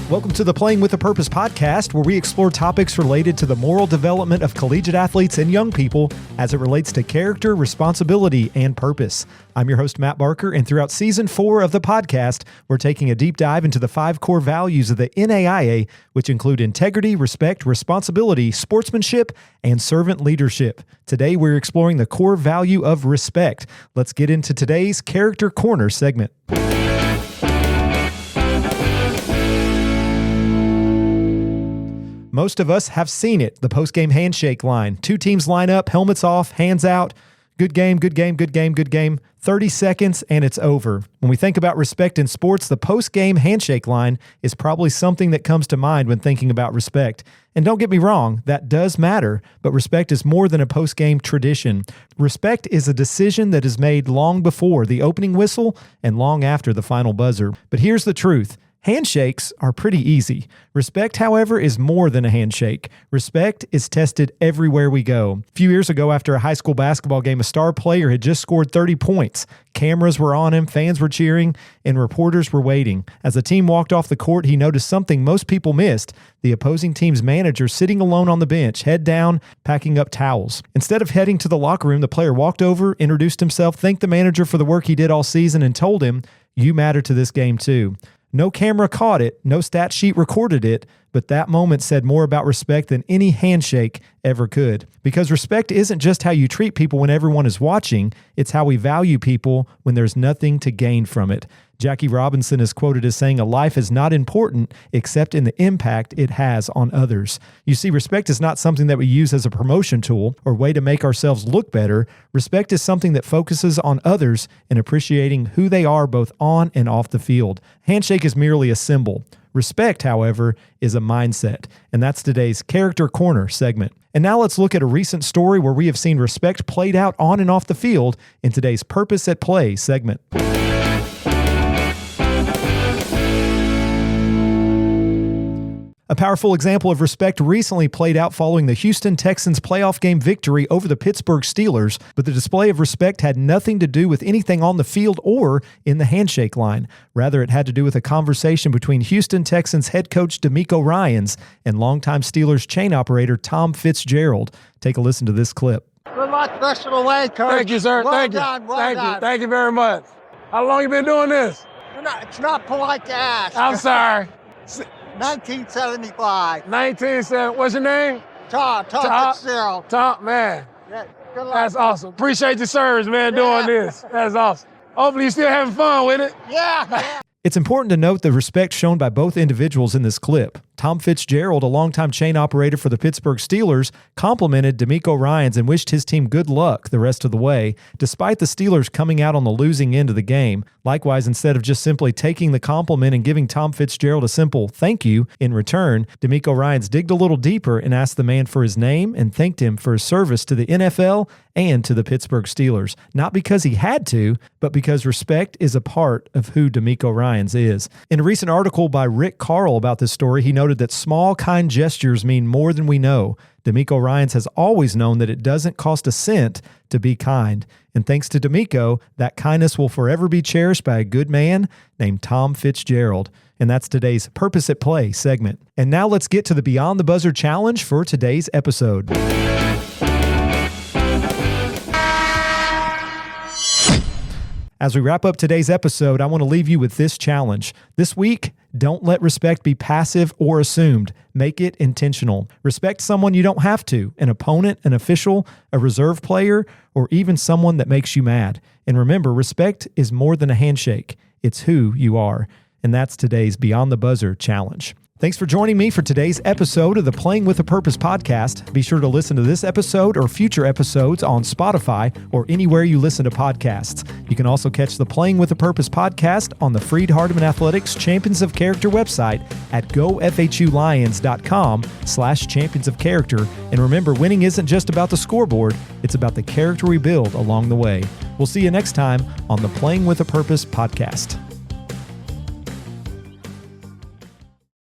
Welcome to the Playing with a Purpose podcast, where we explore topics related to the moral development of collegiate athletes and young people as it relates to character, responsibility, and purpose. I'm your host, Matt Barker, and throughout Season 4 of the podcast, we're taking a deep dive into the 5 core values of the NAIA, which include integrity, respect, responsibility, sportsmanship, and servant leadership. Today, we're exploring the core value of respect. Let's get into today's Character Corner segment. Most of us have seen it, the postgame handshake line. 2 teams line up, helmets off, hands out. Good game, good game, good game, good game. 30 seconds and it's over. When we think about respect in sports, the postgame handshake line is probably something that comes to mind when thinking about respect. And don't get me wrong, that does matter, but respect is more than a postgame tradition. Respect is a decision that is made long before the opening whistle and long after the final buzzer. But here's the truth. Handshakes are pretty easy. Respect, however, is more than a handshake. Respect is tested everywhere we go. A few years ago, after a high school basketball game, a star player had just scored 30 points. Cameras were on him, fans were cheering, and reporters were waiting. As the team walked off the court, he noticed something most people missed: the opposing team's manager sitting alone on the bench, head down, packing up towels. Instead of heading to the locker room, the player walked over, introduced himself, thanked the manager for the work he did all season, and told him, "You matter to this game too." No camera caught it, no stat sheet recorded it, but that moment said more about respect than any handshake ever could. Because respect isn't just how you treat people when everyone is watching, it's how we value people when there's nothing to gain from it. Jackie Robinson is quoted as saying, "A life is not important except in the impact it has on others." You see, respect is not something that we use as a promotion tool or way to make ourselves look better. Respect is something that focuses on others and appreciating who they are both on and off the field. Handshake is merely a symbol. Respect, however, is a mindset. And that's today's Character Corner segment. And now let's look at a recent story where we have seen respect played out on and off the field in today's Purpose at Play segment. A powerful example of respect recently played out following the Houston Texans' playoff game victory over the Pittsburgh Steelers, but the display of respect had nothing to do with anything on the field or in the handshake line. Rather, it had to do with a conversation between Houston Texans head coach DeMeco Ryans and longtime Steelers chain operator Tom Fitzgerald. Take a listen to this clip. Good luck the rest of the way, Coach. Thank you, sir. Well done. Thank you. Thank you very much. How long you been doing this? It's not polite to ask. I'm sorry. 1975. 1970. What's your name? Tom Fitzgerald. Tom, man. Yeah, good luck. That's awesome. Appreciate your service, man, doing this. That's awesome. Hopefully you're still having fun with it. Yeah. It's important to note the respect shown by both individuals in this clip. Tom Fitzgerald, a longtime chain operator for the Pittsburgh Steelers, complimented DeMeco Ryans and wished his team good luck the rest of the way, despite the Steelers coming out on the losing end of the game. Likewise, instead of just simply taking the compliment and giving Tom Fitzgerald a simple thank you in return, DeMeco Ryans digged a little deeper and asked the man for his name and thanked him for his service to the NFL and to the Pittsburgh Steelers. Not because he had to, but because respect is a part of who DeMeco Ryans is. In a recent article by Rick Carl about this story, he noted that small, kind gestures mean more than we know. DeMeco Ryans has always known that it doesn't cost a cent to be kind. And thanks to DeMeco, that kindness will forever be cherished by a good man named Tom Fitzgerald. And that's today's Purpose at Play segment. And now let's get to the Beyond the Buzzer challenge for today's episode. As we wrap up today's episode, I want to leave you with this challenge. This week, don't let respect be passive or assumed. Make it intentional. Respect someone you don't have to, an opponent, an official, a reserve player, or even someone that makes you mad. And remember, respect is more than a handshake. It's who you are. And that's today's Beyond the Buzzer challenge. Thanks for joining me for today's episode of the Playing with a Purpose podcast. Be sure to listen to this episode or future episodes on Spotify or anywhere you listen to podcasts. You can also catch the Playing with a Purpose podcast on the Freed Hardeman Athletics Champions of Character website at gofhulions.com/champions of character. And remember, winning isn't just about the scoreboard, it's about the character we build along the way. We'll see you next time on the Playing with a Purpose podcast.